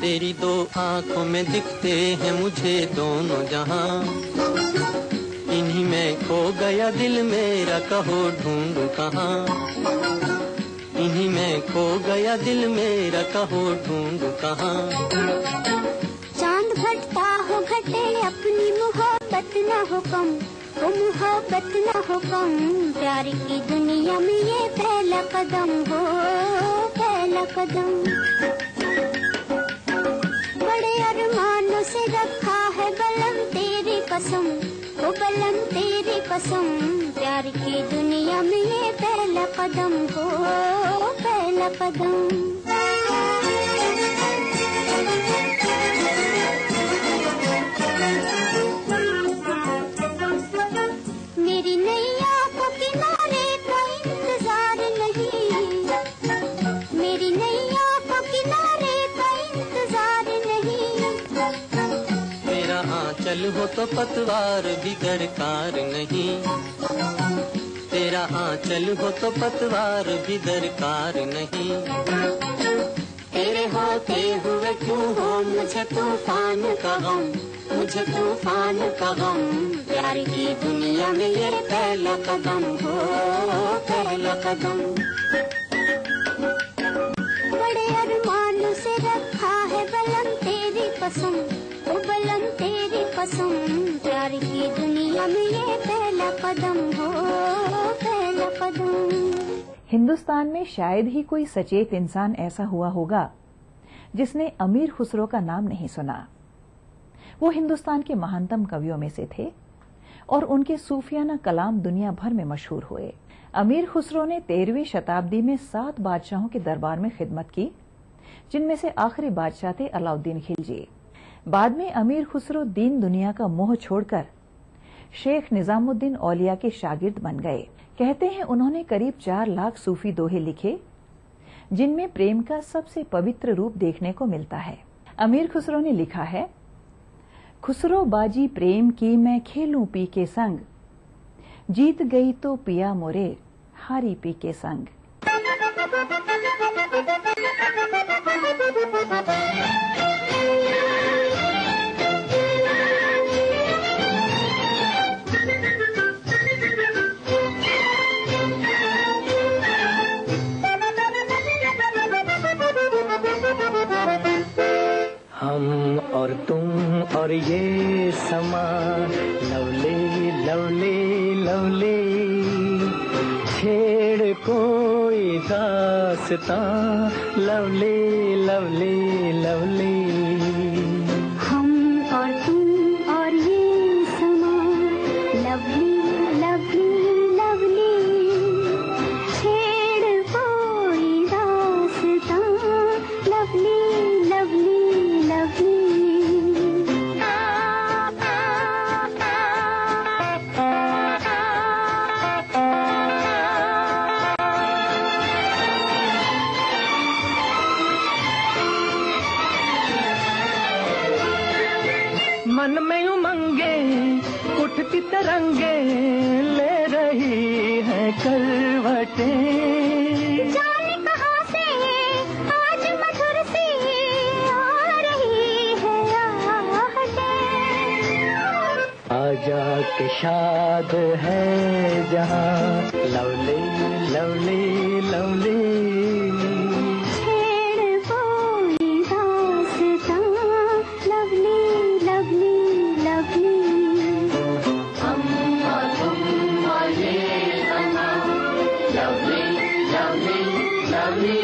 तेरी दो आंखों में दिखते हैं मुझे दोनों जहां, इन्हीं में खो गया दिल मेरा, कहो ढूंढूं कहां। इन्हीं में खो गया दिल मेरा, कहो ढूंढूं कहां। चांद घटता हो घटे अपनी मोहब्बत न हो कम, वो मोहब्बत न हो कम। प्यार की दुनिया में ये पहला कदम हो, पहला कदम। बड़े अरमानों से रखा है बलम तेरी कसम, वो बलम तेरी कसम। प्यार की दुनिया में ये पहला कदम हो, पहला कदम। मेरी नैया को किनारे का इंतजार नहीं, मेरी नैया को किनारे का इंतजार नहीं। मेरा आंचल हो तो पतवार भी दरकार नहीं, तेरा आंचल हो तो पतवार भी दरकार नहीं। तेरे होते हुए क्यों हो मुझे तूफान का गम, मुझे तूफान का गम। प्यार की दुनिया में ये पहला कदम हो, पहला कदम। बड़े अरमानों से रखा है बलम तेरी कसम, वो बलम तेरी कसम। प्यार की दुनिया में ये पहला कदम हो, पहला कदम। हिंदुस्तान में शायद ही कोई सचेत इंसान ऐसा हुआ होगा जिसने अमीर खुसरो का नाम नहीं सुना। वो हिंदुस्तान के महानतम कवियों में से थे और उनके सूफियाना कलाम दुनिया भर में मशहूर हुए। अमीर खुसरो ने 13वीं शताब्दी में 7 बादशाहों के दरबार में खिदमत की, जिनमें से आखिरी बादशाह थे अलाउद्दीन खिलजी। बाद में अमीर खुसरो दीन दुनिया का मोह छोड़कर शेख निजामुद्दीन औलिया के शागिर्द बन गए। कहते हैं उन्होंने करीब 4 लाख सूफी दोहे लिखे, जिनमें प्रेम का सबसे पवित्र रूप देखने को मिलता है। अमीर खुसरो ने लिखा है, खुसरो बाजी प्रेम की मैं खेलूं पी के संग, जीत गई तो पिया मोरे हारी पी के संग। हम और तुम और ये समा, लवली लवली लवली। छेड़ कोई दास्तां, लवली लवली लवली। हम और तुम और ये समा, लवली लवली लवली। छेड़ कोई दास्तां, लवली लवली लवली। मन में उमंगे उठती तरंगे, ले रही है करवटें। जाने कहाँ से आज मधुर सी आ रही है आहटें। आजा के शाद है जहाँ, लवली लवली लवली। छेड़ कोई दास्तां, लवली लवली लवली। हम और तुम और ये समा, लवली लवली लवली।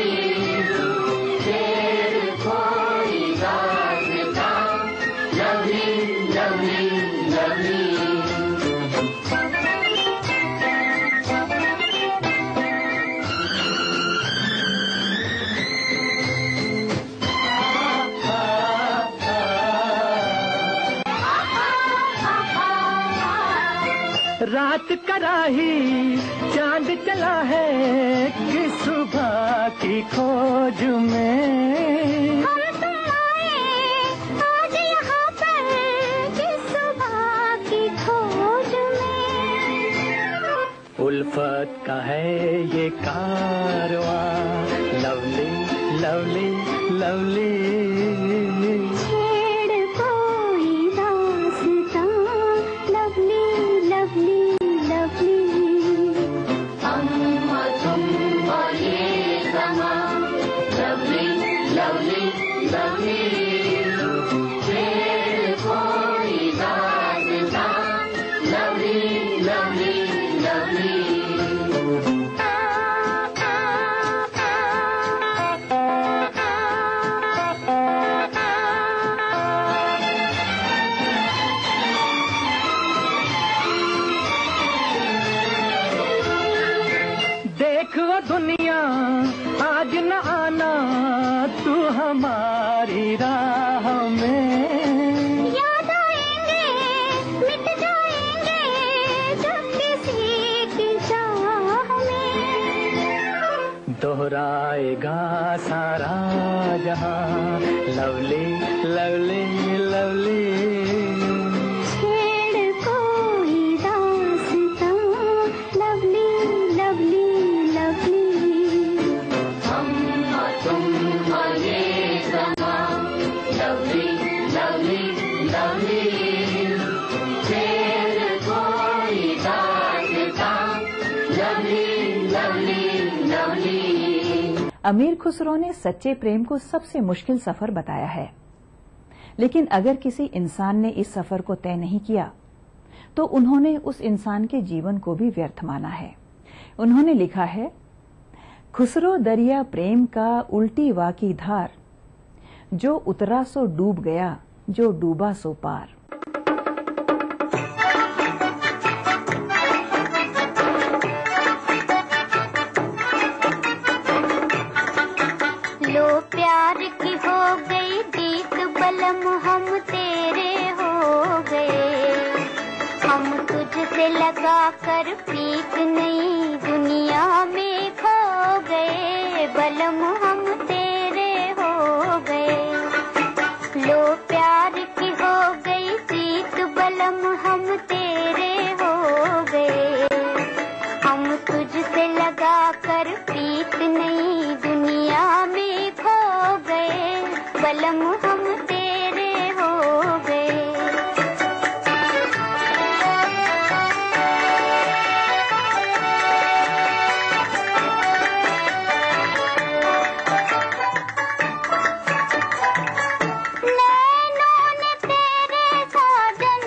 छेड़ कोई दास्तां, लवली लवली लवली। रात कराही चांद चला है कि सुबह की खोज में। हम तुम आए आज यहाँ पर कि सुबह की खोज में। उल्फत का है ये कारवां, लवली लवली लवली। छेड़ कोई दास्तां लवली लवली लवली हम और तुम और ये समा लवली लवली लवली छेड़ कोई दास्तां लवली लवली लवली देख वो दुनिया आज न आना तू हमारी राह में याद आएंगे मिट जाएंगे जब किसी की चाह में दोहराएगा सारा जहां लवली लवली लवली छेड़ कोई दास्तां लवली लवली लवली हम और तुम और ये समा लवली लवली लवली छेड़ कोई दास्तां लवली लवली लवली अमीर खुसरो ने सच्चे प्रेम को सबसे मुश्किल सफर बताया है, लेकिन अगर किसी इंसान ने इस सफर को तय नहीं किया तो उन्होंने उस इंसान के जीवन को भी व्यर्थ माना है। उन्होंने लिखा है, खुसरो दरिया प्रेम का उल्टी वाकी धार, जो उतरा सो डूब गया, जो डूबा सो पार। लो प्यार की हो गई जीत बलम हम तेरे हो गए, हम तुझसे लगा कर प्रीत नई दुनिया में खो गए, बलम हम तेरे हो गए। लो प्यार की हो गई जीत बलम हम तेरे हो गए, हम तुझसे लगा कर प्रीत नई दुनिया में खो गए, बलम हम तेरे हो गए। नैनों ने तेरे साजन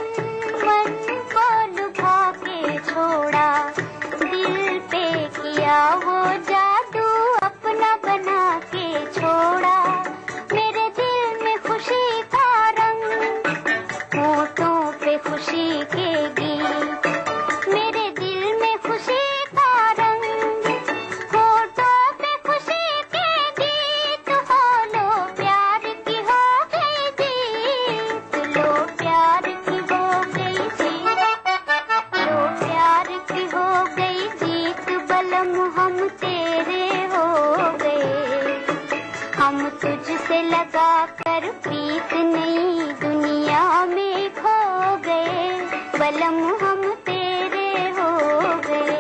मन को लुभा के छोड़ा, दिल पे किया वो जादू अपना बना के छोड़ा, मेरे दिल में खुशी का रंग, होठों पे खुशी के गीत, मेरे दिल में खुशी का रंग, होठों पे खुशी के गीत, हो लो प्यार की हो गई जीत, लो प्यार की हो गई जीत, लो प्यार की हो गई जीत, बलम हम तेरे हो गए, हम तुझसे लगा कर प्रीत नई दुनिया में खो गए, बलम हम तेरे हो गए।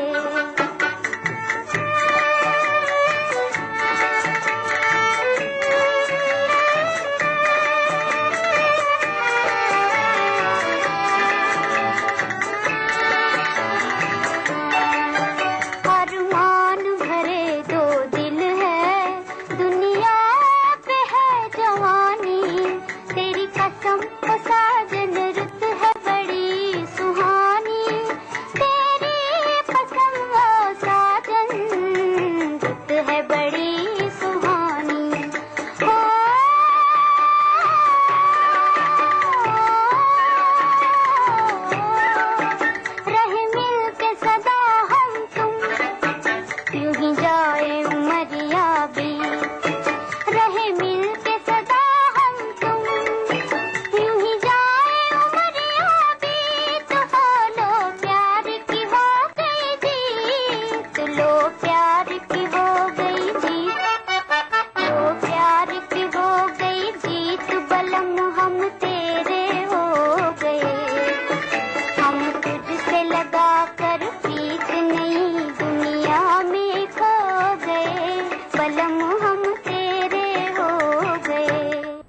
अरमान भरे दो दिल है, दुनिया पे है जवानी, तेरी कसम को साज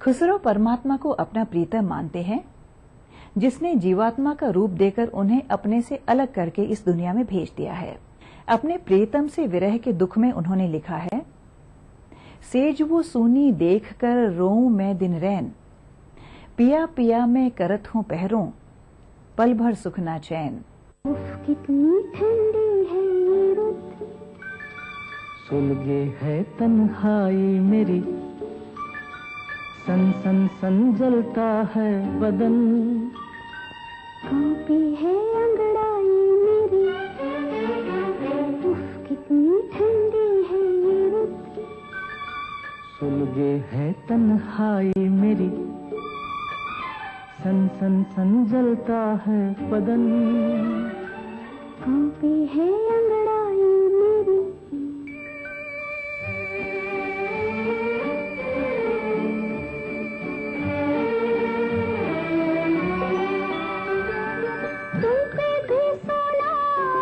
खुसरो परमात्मा को अपना प्रीतम मानते हैं, जिसने जीवात्मा का रूप देकर उन्हें अपने से अलग करके इस दुनिया में भेज दिया है। अपने प्रीतम से विरह के दुख में उन्होंने लिखा है, सेज वो सूनी देख कर रोऊं मैं दिन रैन, पिया पिया मैं करत हूं पहरों, पल भर सुख ना चैन। कितनी ठंडी है ये रुत, सुलगे है तन्हाई मेरी, सन सन सन जलता है बदन, कांपी है अंगड़ाई मेरी, उफ कितनी ठंडी है ये रुत, सुलगे है तन्हाई मेरी, सन सन सन जलता है बदन, कांपी है अंगड़ाई मेरी। तुम पे भी सोना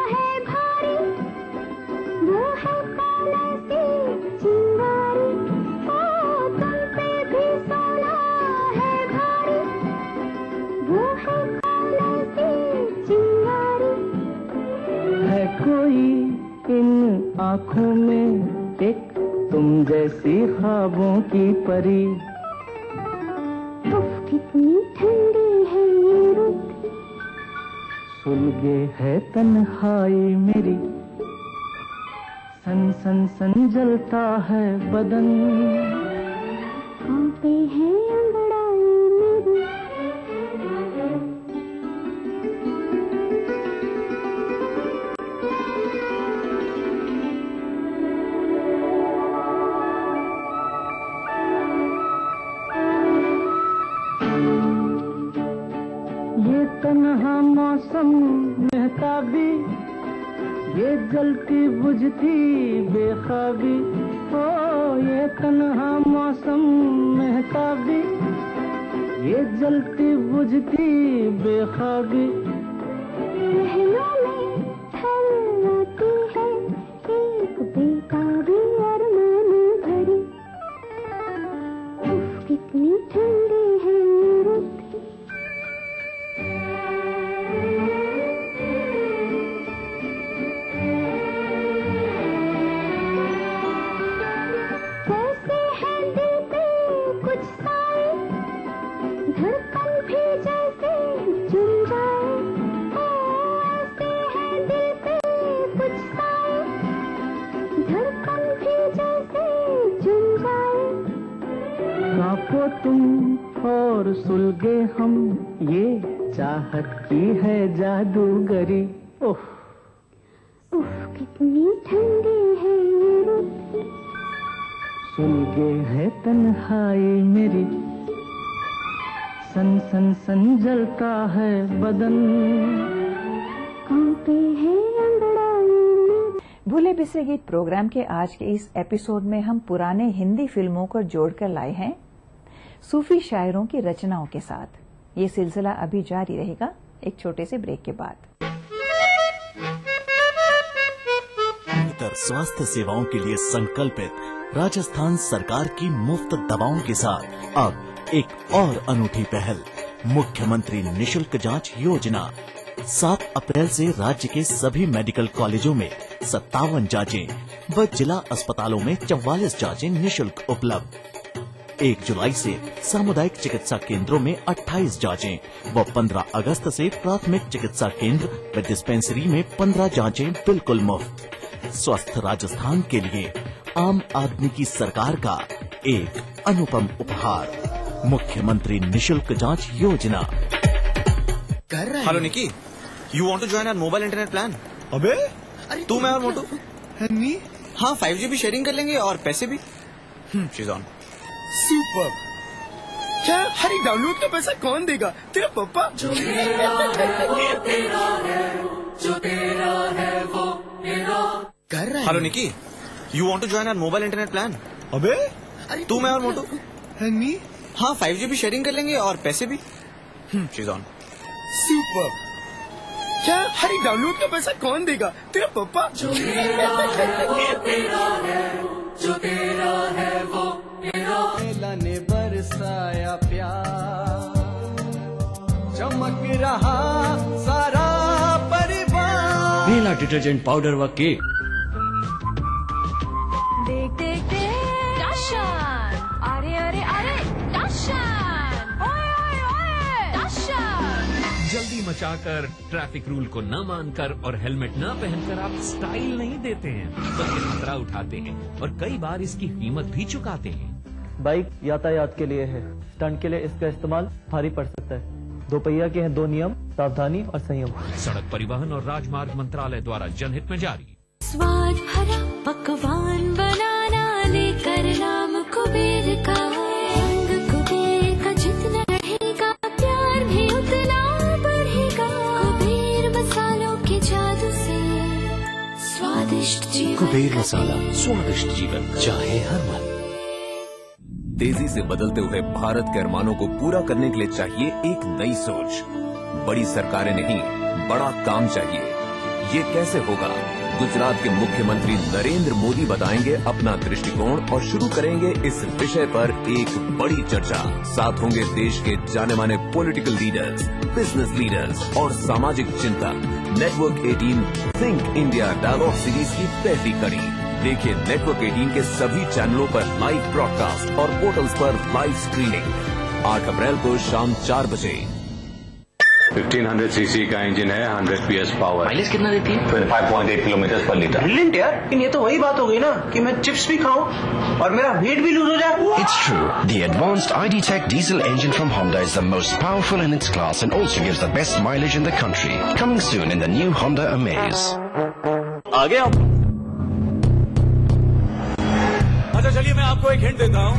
है भारी, वो है काला सी चिंगारी, ओ तुम पे भी सोना है भारी, वो है काला सी चिंगारी। है कोई इन आँखों में एक तुम जैसी ख्वाबों की परी, उफ कितनी ठंडी है ये रुत, सुलगे है तन्हाई मेरी, सन सन सन जलता है बदन, कांपे है अंगड़ाई मेरी। ये तन्हा मौसम महताबी, ये जलती बुझती बेख्वाबी, ओ ये तन्हा मौसम महताबी, ये जलती बुझती बेख्वाबी, महलों में ठहराती है एक बेताबी अरमान भरी, उफ कितनी ठंडी है ये रुत, कैसे है दिल पे कुछ साए, धड़कन भी जैसे झूम जाए, ओ ऐसे है दिल पे कुछ साए, धड़कन भी जैसे झूम जाए। कांपो तुम और सुलगे हम, ये चाहत की है जादूगरी, ओह उफ कितनी ठंडी है ये रुत, सुलगे है तन्हाई मेरी, सन सन सन जलता है बदन, कांपे है अंगड़ाई मेरी। भूले बिसरे गीत प्रोग्राम के आज के इस एपिसोड में हम पुराने हिंदी फिल्मों को जोड़कर लाए हैं सूफी शायरों की रचनाओं के साथ। ये सिलसिला अभी जारी रहेगा एक छोटे से ब्रेक के बाद। बेहतर स्वास्थ्य सेवाओं के लिए संकल्पित राजस्थान सरकार की मुफ्त दवाओं के साथ अब एक और अनूठी पहल, मुख्यमंत्री निशुल्क जांच योजना। 7 अप्रैल से राज्य के सभी मेडिकल कॉलेजों में 57 जांचें व जिला अस्पतालों में 44 जांचें निशुल्क उपलब्ध। 1 जुलाई से सामुदायिक चिकित्सा केंद्रों में 28 जांचें व 15 अगस्त से प्राथमिक चिकित्सा केंद्र व डिस्पेंसरी में 15 जांचें बिल्कुल मुफ्त। स्वस्थ राजस्थान के लिए आम आदमी की सरकार का एक अनुपम उपहार, मुख्यमंत्री निशुल्क जांच योजना। Hello Nikki, you want to join our mobile internet plan? अबे तू मैं और मोटू। हनी हाँ, 5G शेयरिंग कर लेंगे और पैसे भी। She is on. सुपर। क्या हरी डाउनलोड का पैसा कौन देगा? तेरा पापा। जो तेरा है वो तेरा है, जो तेरा है वो तेरा। कर रहा है। Hello Nikki, you want to join our mobile internet plan? अबे तू मैं और मोटू। हनी हाँ, 5G शेयरिंग कर लेंगे और पैसे भी। She is on. सुपर। क्या हरी डाउनलोड का पैसा कौन देगा? तेरा पापा। जो तेरा है वो तेरा है, जो तेरा है वो तेरा मेला ने बरसाया प्यार, चमक रहा सारा परिवार। मेला डिटर्जेंट पाउडर व केक। देख देख देख दर्शन, अरे अरे अरे दर्शन, ओए ओए ओए दर्शन। जल्दी मचाकर, ट्रैफिक रूल को न मानकर और हेलमेट न पहनकर आप स्टाइल नहीं देते हैं, बल्कि खतरा उठाते हैं और कई बार इसकी कीमत भी चुकाते हैं। बाइक यातायात के लिए है, स्टंट के लिए इसका इस्तेमाल भारी पड़ सकता है। दो पहिया के हैं दो नियम, सावधानी और संयम। सड़क परिवहन और राजमार्ग मंत्रालय द्वारा जनहित में जारी। स्वाद भरा पकवान बनाना, लेकर नाम कुबेर का, रंग कुबेर का जितना रहेगा, प्यार भी उतना बढ़ेगा। कुबेर मसालों के जादू से स्वादिष्ट जीवन। कुबेर मसाला, स्वादिष्ट जीवन चाहे हर मन। तेजी से बदलते हुए भारत के अरमानों को पूरा करने के लिए चाहिए एक नई सोच। बड़ी सरकारें नहीं, बड़ा काम चाहिए। ये कैसे होगा? गुजरात के मुख्यमंत्री नरेंद्र मोदी बताएंगे अपना दृष्टिकोण और शुरू करेंगे इस विषय पर एक बड़ी चर्चा। साथ होंगे देश के जाने माने पॉलिटिकल लीडर्स, बिजनेस लीडर्स और सामाजिक चिंतक। Network 18 think India dialogue series की पहली कड़ी। देखिए नेटवर्क 18 के सभी चैनलों पर लाइव ब्रॉडकास्ट और पोर्टल्स पर लाइव स्क्रीनिंग 8 अप्रैल को शाम 4 बजे। 1500 सीसी का इंजन है, 100 PS पावर। माइलेज कितना देती है? 5.8 किलोमीटर पर लीटर। ब्रिलियंट यार, लेकिन ये तो वही बात हो गई ना कि मैं चिप्स भी खाऊं और मेरा वेट भी लूज हो जाए। It's true. The advanced ID.Tech diesel engine from Honda is the most powerful in its class and also gives the best mileage in the country. Coming soon in the new Honda Amaze. आगे आप। अच्छा चलिए मैं आपको एक hint देता हूँ।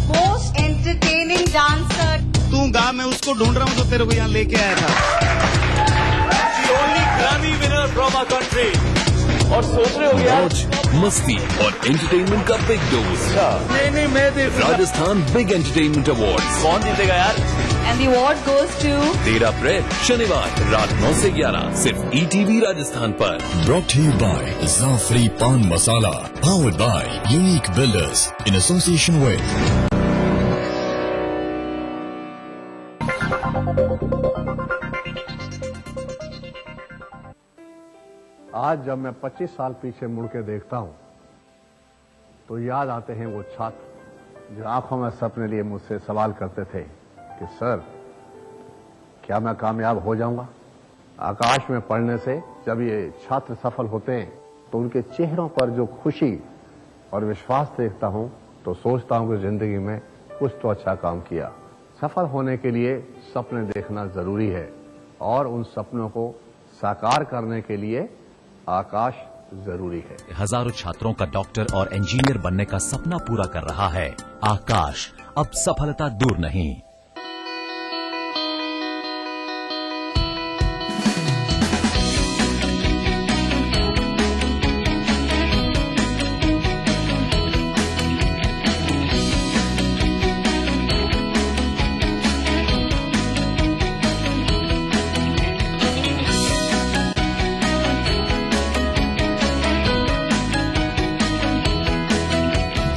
Most entertaining dancer. तू गा, मैं उसको ढूंढ रहा हूँ जो तेरे को यहाँ लेके आया था। The only Grammy winner from our country। और सोच रहे हो क्या? मस्ती और एंटरटेनमेंट का बिग डोज। नहीं मैं देखूंगा। Rajasthan big entertainment award. कौन जीतेगा यार? And the award goes to 13 अप्रैल शनिवार रात 9 से 11 सिर्फ ETV राजस्थान पर। Brought to you by Zafri Pan Masala, powered by Unique Builders in association with आज जब मैं 25 साल पीछे मुड़ के देखता हूं तो याद आते हैं वो छात्र जो आंखों में सपने लिए मुझसे सवाल करते थे कि सर क्या मैं कामयाब हो जाऊंगा? आकाश में पढ़ने से जब ये छात्र सफल होते हैं तो उनके चेहरों पर जो खुशी और विश्वास देखता हूं तो सोचता हूं कि जिंदगी में कुछ तो अच्छा काम किया। सफल होने के लिए सपने देखना जरूरी है और उन सपनों को साकार करने के लिए आकाश जरूरी है। हजारों छात्रों का डॉक्टर और इंजीनियर बनने का सपना पूरा कर रहा है आकाश। अब सफलता दूर नहीं।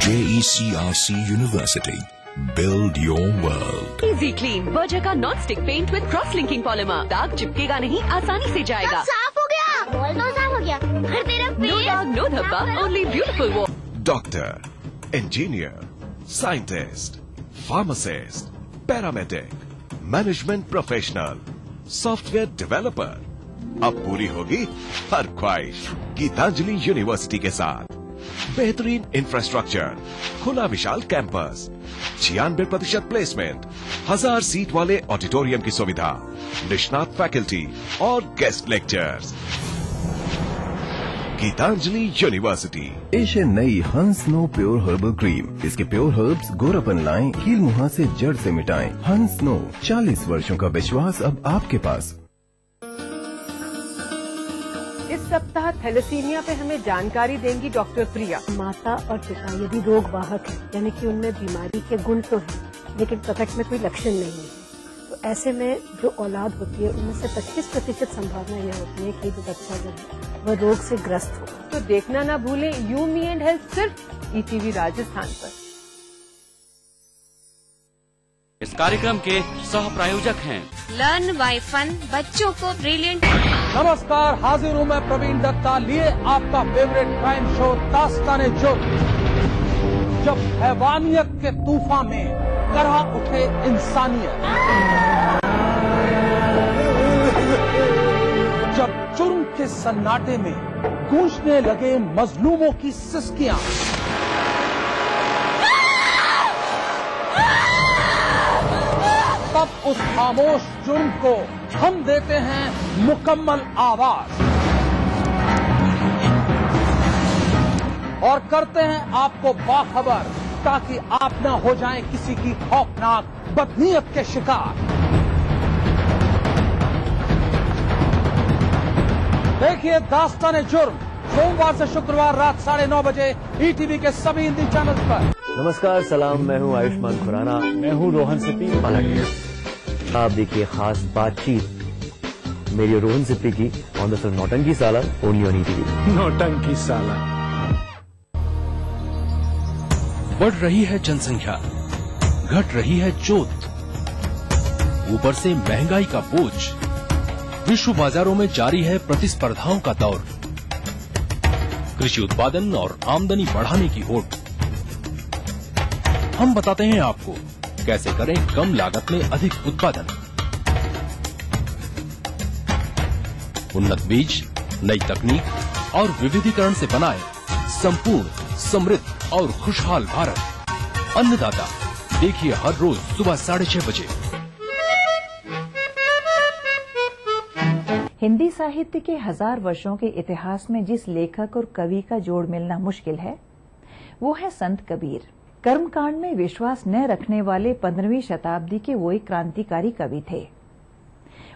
JECRC University. Build your world. Easy Clean, वर्जर का non stick paint with cross linking polymer. दाग चिपकेगा नहीं, आसानी से जाएगा। साफ हो गया, बॉल तो साफ हो गया। फिर तेरा नो दाग, नो धब्बा, only beautiful wall. Doctor, engineer, scientist, pharmacist, paramedic, management professional, software developer। अब पूरी होगी हर ख्वाहिश गीतांजलि यूनिवर्सिटी के साथ। बेहतरीन इंफ्रास्ट्रक्चर, खुला विशाल कैंपस, 96% प्लेसमेंट, 1000 सीट वाले ऑडिटोरियम की सुविधा, निष्णात फैकल्टी और गेस्ट लेक्चर्स। गीतांजलि यूनिवर्सिटी। पेश है नई हंस नो प्योर हर्बल क्रीम। इसके प्योर हर्ब्स गोरापन लाएं, कील मुहां से जड़ से मिटाएं। हंस नो, 40 वर्षों का विश्वास अब आपके पास। इस सप्ताह थैलेसीमिया पे हमें जानकारी देंगी डॉक्टर प्रिया। माता और पिता यदि रोग वाहक है, यानी कि उनमें बीमारी के गुण तो हैं लेकिन प्रकट में कोई लक्षण नहीं है, तो ऐसे में जो औलाद होती है उनमें से 25% संभावना यह होती है कि वो बच्चा जो है वह रोग से ग्रस्त हो। तो देखना ना भूलें यू मी एंड हेल्थ सिर्फ ईटीवी राजस्थान पर। इस कार्यक्रम के सह प्रायोजक हैं लर्न बाय फन, बच्चों को ब्रिलियंट। नमस्कार, हाजिर हूँ मैं प्रवीण दत्ता लिए आपका फेवरेट क्राइम शो दास्तान-ए-जुर्म। जब हैवानियत के तूफान में करह उठे इंसानियत, जब जुर्म के सन्नाटे में गूंजने लगे मजलूमों की सिसकियां, तब उस खामोश जुर्म को हम देते हैं मुकम्मल आवाज और करते हैं आपको बाखबर, ताकि आप न हो जाएं किसी की खौफनाक बदनीयत के शिकार। देखिए दास्तान-ए-जुर्म सोमवार से शुक्रवार रात 9:30 बजे ईटीवी के सभी हिंदी चैनल पर। नमस्कार, सलाम, मैं हूं आयुष्मान खुराना। मैं हूं रोहन सिप्पी। आप देखिए खास बातचीत मेरी और रोहन सिप्पी की ऑन द फिल्म नौटंकी साला, ओनली ऑन ईटीवी। नौटंकी साला। बढ़ रही है जनसंख्या, घट रही है जोत, ऊपर से महंगाई का बोझ, विश्व बाजारों में जारी है प्रतिस्पर्धाओं का दौर, कृषि उत्पादन और आमदनी बढ़ाने की होड़। हम बताते हैं आपको कैसे करें कम लागत में अधिक उत्पादन। उन्नत बीज, नई तकनीक और विविधीकरण से बनाए संपूर्ण, समृद्ध और खुशहाल भारत। अन्नदाता देखिए हर रोज सुबह 6:30 बजे। हिंदी साहित्य के 1000 वर्षों के इतिहास में जिस लेखक और कवि का जोड़ मिलना मुश्किल है, वो है संत कबीर। कर्मकांड में विश्वास न रखने वाले 15वीं शताब्दी के वो एक क्रांतिकारी कवि थे।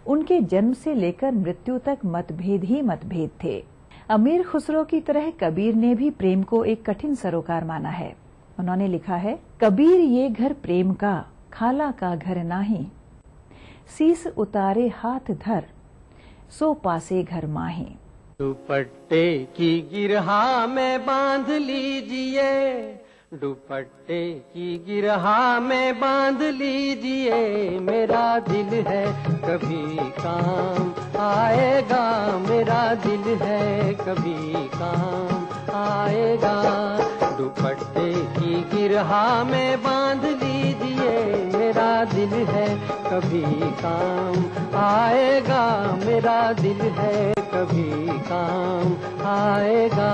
उनके जन्म से लेकर मृत्यु तक मतभेद ही मतभेद थे। अमीर खुसरो की तरह कबीर ने भी प्रेम को एक कठिन सरोकार माना है। उन्होंने लिखा है, कबीर ये घर प्रेम का, खाला का घर नाही, शीस उतारे हाथ धर, सो पासे घर माही। दुपट्टे की गिरहा में बांध लीजिए, दुपट्टे की गिरहा में बांध लीजिए, मेरा दिल है कभी काम आएगा, मेरा दिल है कभी काम आएगा। दुपट्टे की गिरहा में बांध लीजिए, मेरा दिल है कभी काम आएगा, मेरा दिल है कभी काम आएगा।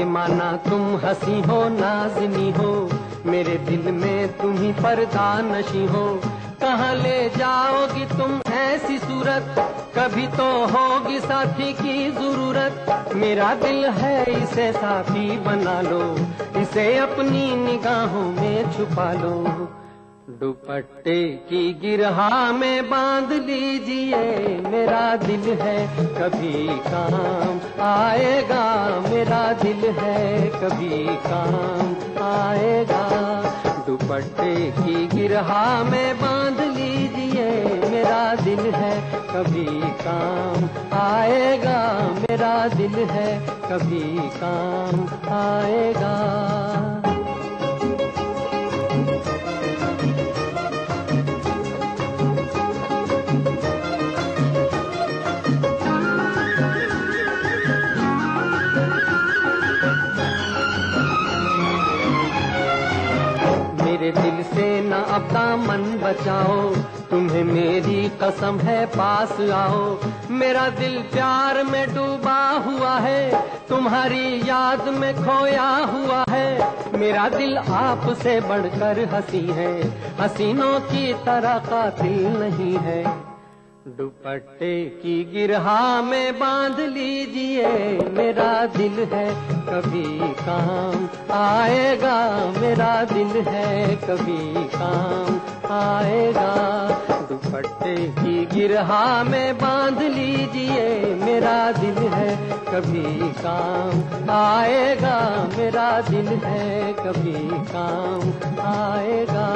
माना तुम हंसी हो नाज़नी हो, मेरे दिल में तुम ही पर्दा नशी हो। कहाँ ले जाओगी तुम ऐसी सूरत, कभी तो होगी साथी की जरूरत। मेरा दिल है इसे साथी बना लो, इसे अपनी निगाहों में छुपा लो। दुपट्टे की गिरहा में बांध लीजिए, मेरा दिल है कभी काम आएगा, मेरा दिल है कभी काम आएगा। दुपट्टे की गिरहा में बांध लीजिए, मेरा दिल है कभी काम आएगा, मेरा दिल है कभी काम आएगा। मेरे दिल से न अब दामन बचाओ, तुम्हें मेरी कसम है पास आओ। मेरा दिल प्यार में डूबा हुआ है, तुम्हारी याद में खोया हुआ है। मेरा दिल आपसे बढ़कर हंसी है, हसीनों की तरह कातिल नहीं है। दुपट्टे की गिरहा में बांध लीजिए, मेरा दिल है कभी काम आएगा, मेरा दिल है कभी काम आएगा। दुपट्टे की गिरहा में बांध लीजिए, मेरा दिल है कभी काम आएगा, मेरा दिल है कभी काम आएगा।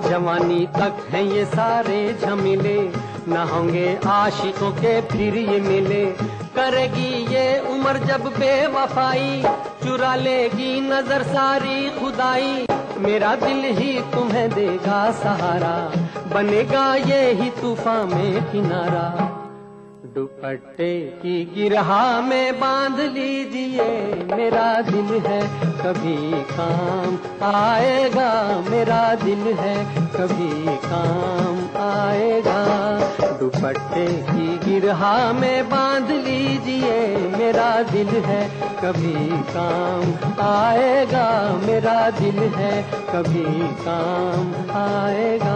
जवानी तक है ये सारे झमेले, न होंगे आशिकों के फिर ये मिले। करेगी ये उम्र जब बेवफाई, चुरा लेगी नजर सारी खुदाई। मेरा दिल ही तुम्हें देगा सहारा, बनेगा ये ही तूफान में किनारा। दुपट्टे की गिरहा में बांध लीजिए, मेरा दिल है कभी काम आएगा, मेरा दिल है कभी काम आएगा। दुपट्टे की गिरहा में बांध लीजिए, मेरा दिल है कभी काम आएगा, मेरा दिल है कभी काम आएगा।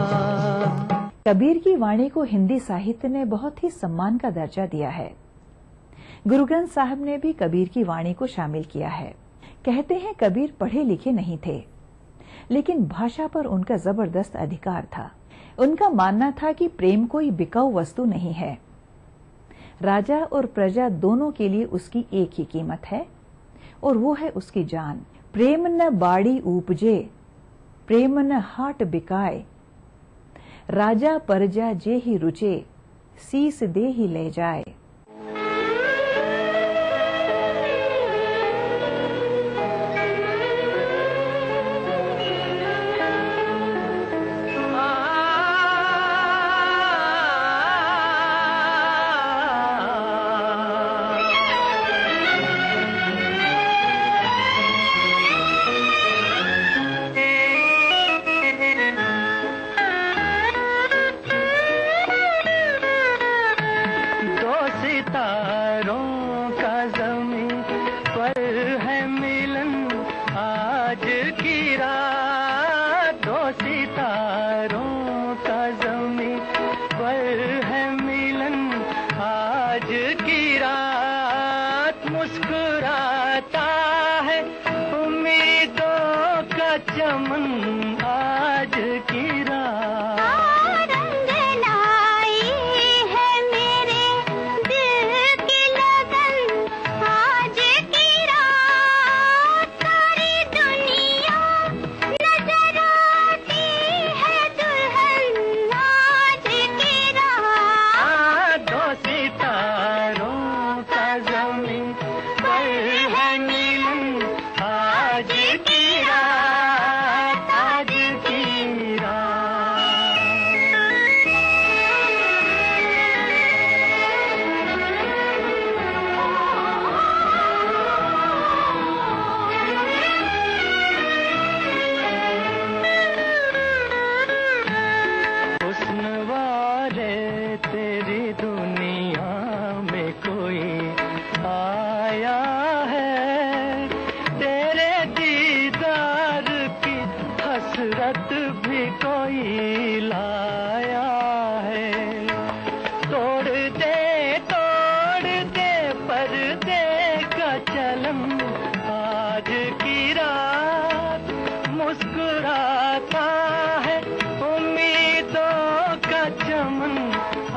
कबीर की वाणी को हिंदी साहित्य ने बहुत ही सम्मान का दर्जा दिया है। गुरु ग्रंथ साहब ने भी कबीर की वाणी को शामिल किया है। कहते हैं कबीर पढ़े लिखे नहीं थे, लेकिन भाषा पर उनका जबरदस्त अधिकार था। उनका मानना था कि प्रेम कोई बिकाऊ वस्तु नहीं है। राजा और प्रजा दोनों के लिए उसकी एक ही कीमत है, और वो है उसकी जान। प्रेम न बाड़ी उपजे, प्रेम न हाट बिकाए, राजा परजा जे ही रुचे, सीस दे ही ले जाए।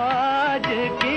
आज की